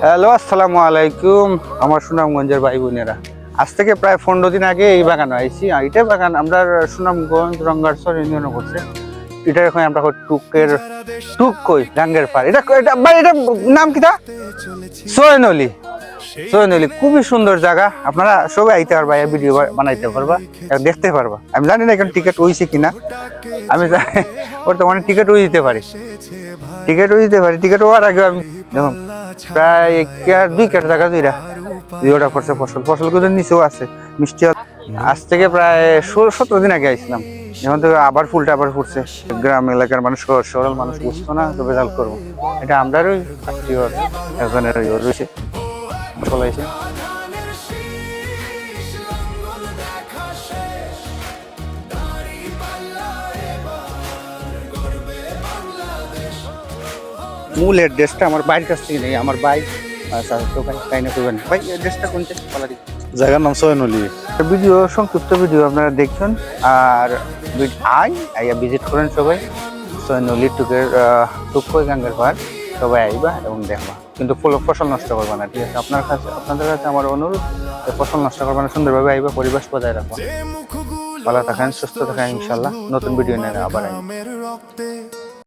Hello, আসসালামু আলাইকুম আমার সুনামগঞ্জের ভাই বোনেরা। আজ থেকে প্রায় 15 দিন আগে এই বাগানে আইছি। এটা বাগান আমরা সুনামগঞ্জ রঙ্গারসর ইউনিয়নে করছে। এটা এখন আমরা টুক কই ডাঙ্গের পার। এটা এটা ভাই, এটা নাম কিটা? সোয়েনলি। খুবই সুন্দর জায়গা। আপনারা সবাই আইতে পারবা, এই ভিডিও বানাইতে পারবা, দেখতে পারবা। আমি জানি না এখন টিকিট হইছে কিনা, আমি বর্তমানে টিকিট হয়ে দিতে পারি। টিকিট হওয়ার আগে আমি দেখুন প্রায় 2 কাঠ জায়গা দুইটা ফসল করে নিচেও আছে মিষ্টি। আজ থেকে প্রায় 17 দিন আগে আসলাম। এখন তো আবার ফুটছে। গ্রাম এলাকার মানুষ, সরল মানুষ বুঝতো না, তো বেজাল করবো। এটা আমরারই আত্মীয় এখানে রয়েছে ফসল আছে। মূল অ্যাড্রেসটা আমার বাইরের কাছ থেকে নেই, আমার বাইক ভাই অ্যাড্রেসটা কোনটা বলা দিই। জায়গার নাম সোয়েনলি। ভিডিও সংক্ষিপ্ত ভিডিও আপনারা দেখছেন, আর আইয়া ভিজিট করেন সবাই। সোয়েনলি টুকই গাঙ্গের পাহাড়, সবাই আইবা এবং দেখবা, কিন্তু ফসল নষ্ট করবা না, ঠিক আছে? আপনাদের কাছে আমার অনুরোধ, ফসল নষ্ট করবা না, সুন্দরভাবে আইবা, পরিবেশ বজায় রাখবা। ভালো থাকেন, সুস্থ থাকেন, ইনশাল্লাহ নতুন ভিডিও নিয়ে আবার আইব।